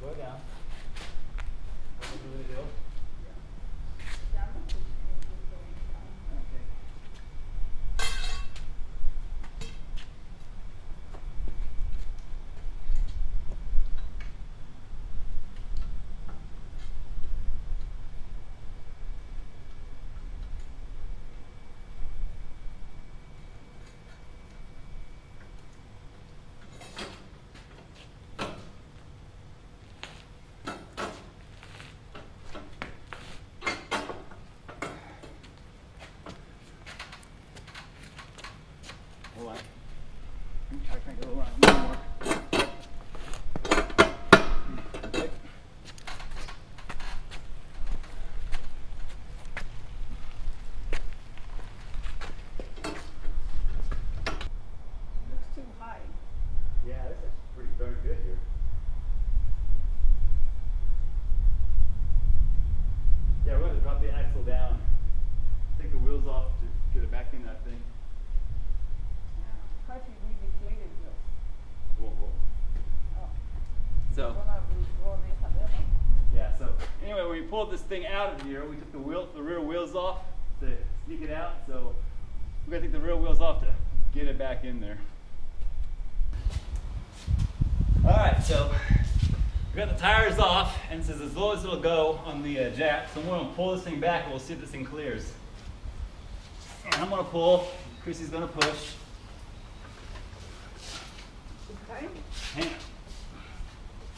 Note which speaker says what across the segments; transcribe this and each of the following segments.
Speaker 1: Slow it down. Over the hill. Hold on. Let me try to crank it a little more. Okay.
Speaker 2: Looks too high.
Speaker 1: Yeah, this is pretty darn good here. Yeah, we're going to drop the axle down. Take the wheels off to get it back in that thing.
Speaker 2: How should we deflate it though?
Speaker 1: Won't roll.
Speaker 2: Oh.
Speaker 1: So,
Speaker 2: Roll this a little.
Speaker 1: yeah, so anyway, when we pulled this thing out of here, we took the rear wheels off to sneak it out. So we're going to take the rear wheels off to get it back in there. All right, so we got the tires off, and it says as low as it'll go on the jack. So I'm going to pull this thing back, and we'll see if this thing clears. And I'm going to pull. Chrissy's going to push.
Speaker 2: Okay.
Speaker 1: Hang on.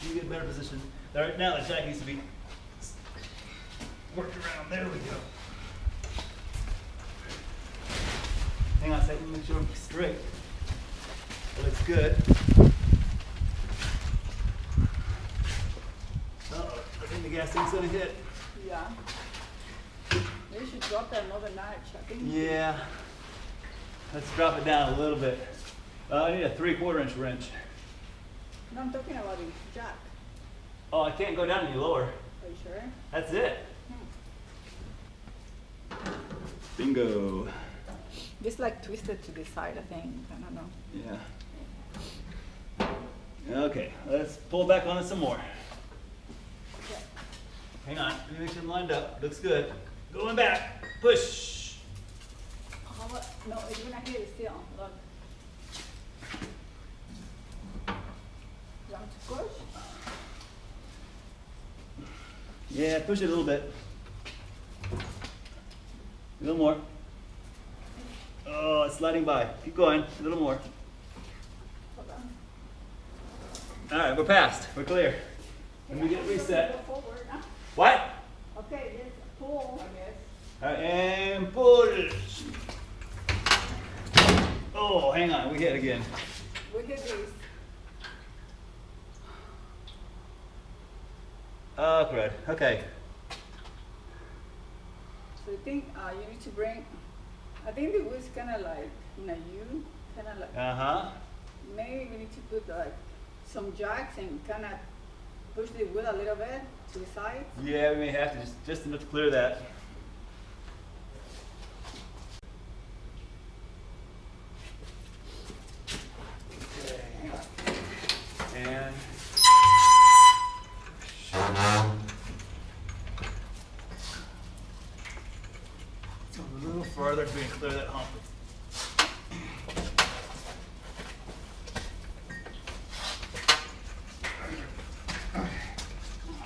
Speaker 1: Let me get a better position. Right now, the jack needs to be worked around. There we go. Hang on a second, make sure I'm straight. That looks good. Uh-oh, I think the gas thing's gonna hit.
Speaker 2: Yeah. Maybe you should drop that another notch, I think.
Speaker 1: Yeah. Let's drop it down a little bit. I need a 3/4 inch wrench.
Speaker 2: No, I'm talking about the jack.
Speaker 1: Oh, I can't go down any lower.
Speaker 2: Are you sure?
Speaker 1: That's it. Bingo.
Speaker 2: Just like twisted to the side, I think. I don't know.
Speaker 1: Yeah. Okay, let's pull back on it some more.
Speaker 2: Okay.
Speaker 1: Hang on, let me make sure I'm lined up. Looks good. Going back. Push.
Speaker 2: How about, no, it's gonna hit it still. Look. You want to push?
Speaker 1: Yeah, push it a little bit. A little more. Oh, it's sliding by. Keep going. A little more.
Speaker 2: Hold on.
Speaker 1: All right, we're past. We're clear. Let me get reset.
Speaker 2: Go forward, huh?
Speaker 1: What?
Speaker 2: Okay, yes, pull, I guess.
Speaker 1: All right, and push. Oh, hang on. We hit again.
Speaker 2: We did this.
Speaker 1: Oh, crud. Okay.
Speaker 2: So I think you need to bring, I think the wheel's kind of like in a U, kind of like,
Speaker 1: Uh-huh.
Speaker 2: maybe we need to put like some jacks and kind of push the wheel a little bit to the side.
Speaker 1: Yeah, we may have to just enough to clear that. Okay, hang on. And so a little farther so we can clear that hump.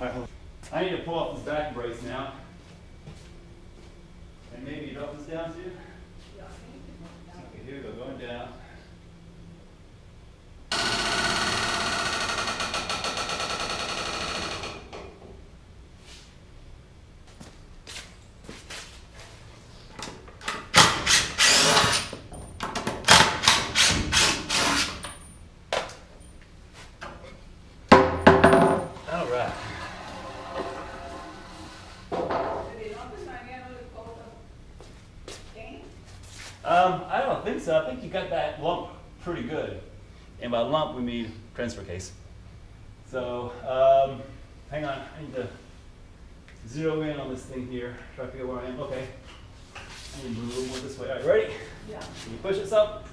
Speaker 1: All right, I need to pull off this back brace now. And maybe you drop this down too?
Speaker 2: Yeah, I think it's going down.
Speaker 1: Okay, here we go, going down. All right. I don't think so. I think you got that lump pretty good. And by lump, we mean transfer case. So, hang on. I need to zero in on this thing here. Try to figure out where I am. Okay. I need to move a little more this way. All right, ready?
Speaker 2: Yeah.
Speaker 1: Can you push this up?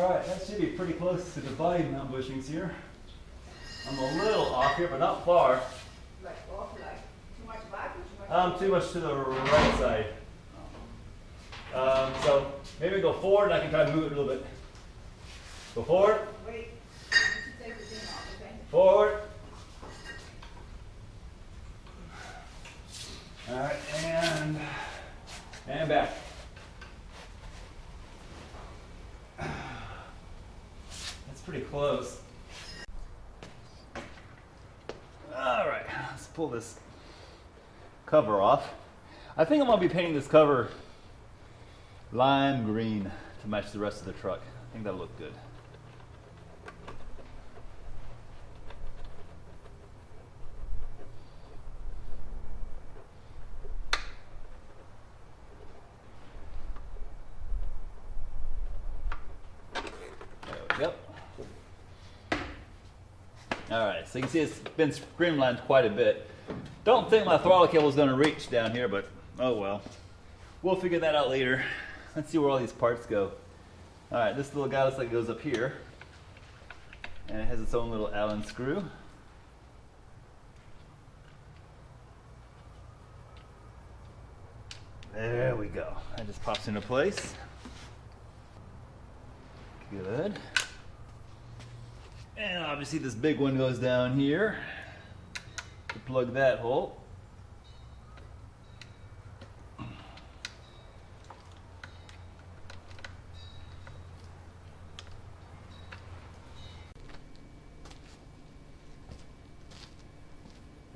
Speaker 1: Alright, that should be pretty close to the body mount bushings here. I'm a little off here, but not far.
Speaker 2: Like off, like too much back or too much?
Speaker 1: Too much to the right side. So maybe go forward and I can try to move it a little bit. Go forward.
Speaker 2: Wait, you need to take the thing off, okay?
Speaker 1: Forward. Alright, and back. That's pretty close. Alright, let's pull this cover off. I think I'm going to be painting this cover lime green to match the rest of the truck. I think that'll look good. Yep. Alright, so you can see it's been streamlined quite a bit. Don't think my throttle cable is going to reach down here, but oh well. We'll figure that out later. Let's see where all these parts go. Alright, this little guy looks like it goes up here. And it has its own little Allen screw. There we go. That just pops into place. Good. And obviously this big one goes down here to plug that hole.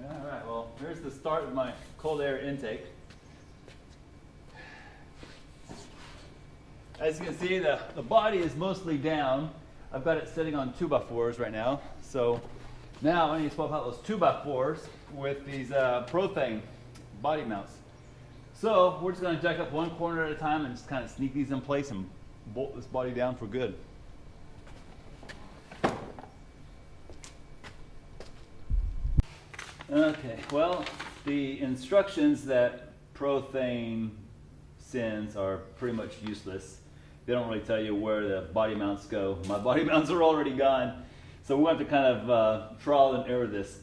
Speaker 1: Alright, well, here's the start of my cold air intake. As you can see, the body is mostly down. I've got it sitting on 2x4s right now. So now I need to swap out those 2x4s with these Prothane body mounts. So we're just going to jack up one corner at a time and just kind of sneak these in place and bolt this body down for good. Okay, well, the instructions that Prothane sends are pretty much useless. They don't really tell you where the body mounts go. My body mounts are already gone, so we have to kind of trial and error this.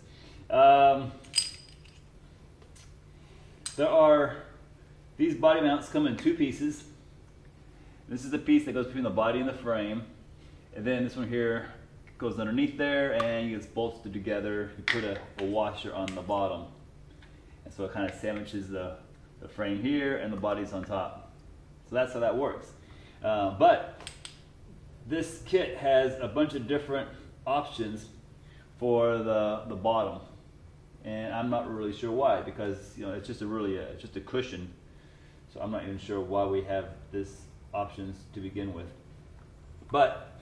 Speaker 1: These body mounts come in two pieces. This is the piece that goes between the body and the frame, and then this one here goes underneath there and gets bolted together. You put a washer on the bottom, and so it kind of sandwiches the frame here and the body's on top. So that's how that works. But this kit has a bunch of different options for the bottom, and I'm not really sure why, because it's just it's just a cushion. So I'm not even sure why we have this options to begin with. But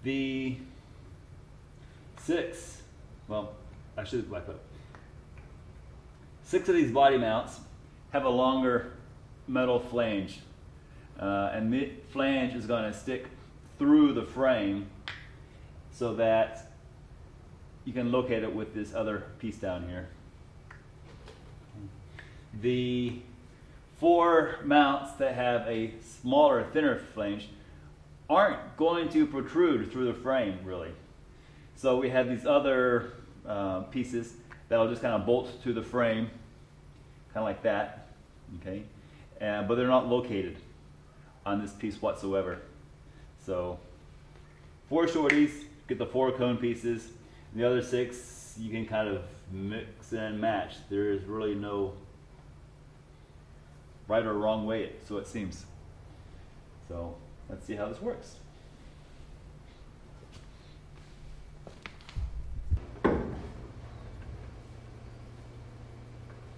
Speaker 1: the six of these body mounts have a longer metal flange, and the flange is going to stick through the frame so that you can locate it with this other piece down here. The 4 mounts that have a smaller, thinner flange aren't going to protrude through the frame, really. So we have these other pieces that'll just kind of bolt to the frame, kind of like that, okay? But they're not located on this piece whatsoever. So 4 shorties, get the 4 cone pieces, and the other 6 you can kind of mix and match. There is really no right or wrong way, so it seems. So let's see how this works.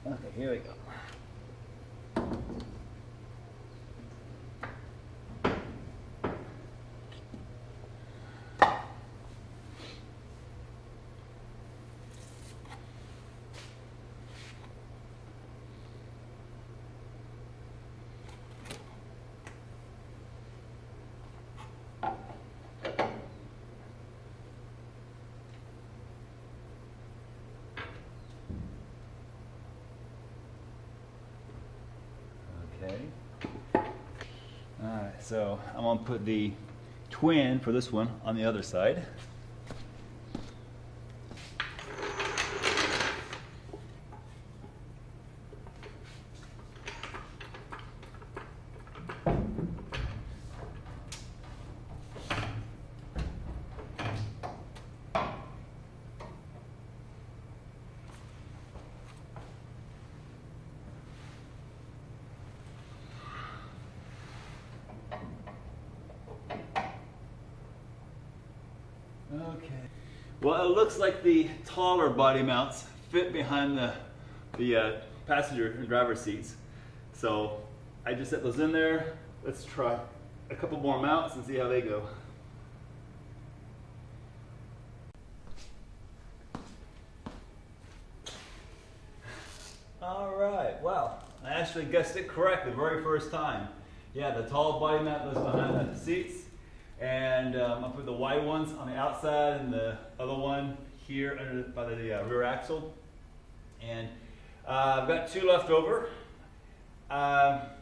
Speaker 1: Okay, here we go. Alright, so I'm going to put the twin for this one on the other side. Okay. Well, it looks like the taller body mounts fit behind the passenger and driver seats. So I just set those in there. Let's try a couple more mounts and see how they go. All right, wow. I actually guessed it correct the very first time. Yeah, the tall body mount goes behind the seats. And I'll put the wide ones on the outside and the other one here under by the rear axle. And I've got two left over.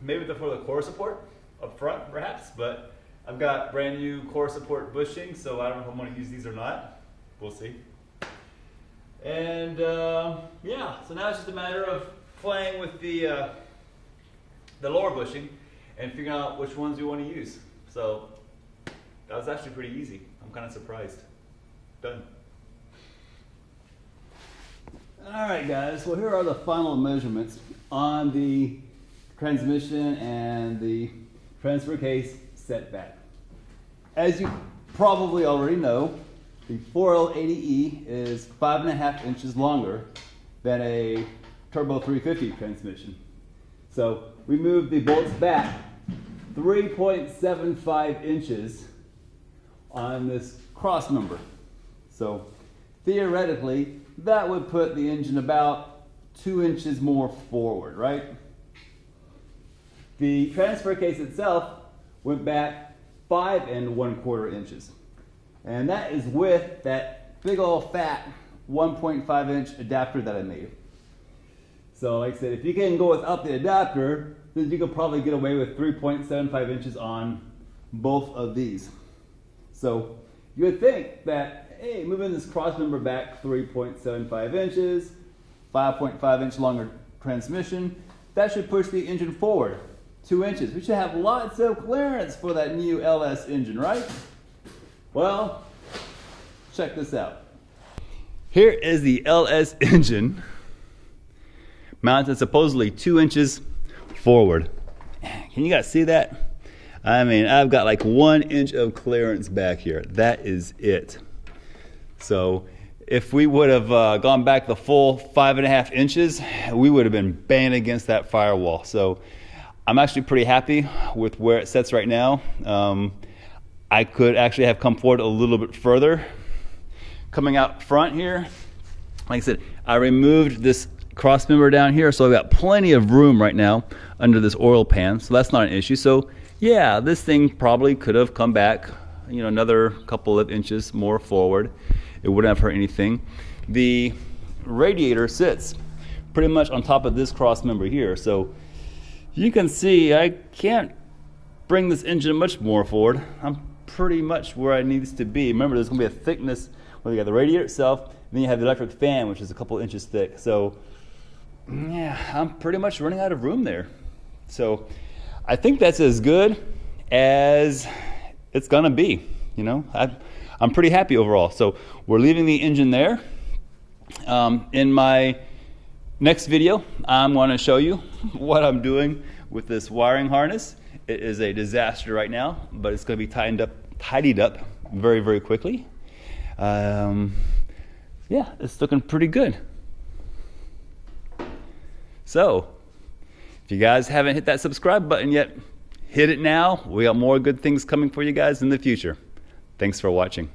Speaker 1: Maybe they're for the core support up front, perhaps, but I've got brand new core support bushing, so I don't know if I'm going to use these or not. We'll see. And yeah, so now it's just a matter of playing with the lower bushing and figuring out which ones we want to use. So that was actually pretty easy. I'm kind of surprised. Done. All right, guys. Well, here are the final measurements on the transmission and the transfer case setback. As you probably already know, the 4L80E is 5.5 inches longer than a turbo 350 transmission. So we moved the bolts back 3.75 inches on this cross member. So theoretically, that would put the engine about 2 inches more forward, right? The transfer case itself went back 5 1/4 inches. And that is with that big old fat 1.5 inch adapter that I made. So like I said, if you can go without the adapter, then you could probably get away with 3.75 inches on both of these. So you would think that, hey, moving this cross member back 3.75 inches, 5.5 inch longer transmission, that should push the engine forward 2 inches. We should have lots of clearance for that new LS engine, right? Well, check this out. Here is the LS engine mounted supposedly 2 inches forward. Can you guys see that? I mean, I've got like 1 inch of clearance back here. That is it. So if we would have gone back the full 5.5 inches, we would have been banging against that firewall. So I'm actually pretty happy with where it sits right now. I could actually have come forward a little bit further. Coming out front here, like I said, I removed this cross member down here, so I've got plenty of room right now under this oil pan, so that's not an issue. So yeah, this thing probably could have come back, you know, another couple of inches more forward. It wouldn't have hurt anything. The radiator sits pretty much on top of this cross member here, so you can see I can't bring this engine much more forward. I'm pretty much where I need to be. Remember, there's going to be a thickness where you got the radiator itself, and then you have the electric fan, which is a couple inches thick. So yeah, I'm pretty much running out of room there. So I think that's as good as it's gonna be. You know, I'm pretty happy overall. So we're leaving the engine there. In my next video, I'm going to show you what I'm doing with this wiring harness. It is a disaster right now, but it's going to be tidied up very, very quickly. Yeah, it's looking pretty good. So, if you guys haven't hit that subscribe button yet, hit it now. We got more good things coming for you guys in the future. Thanks for watching.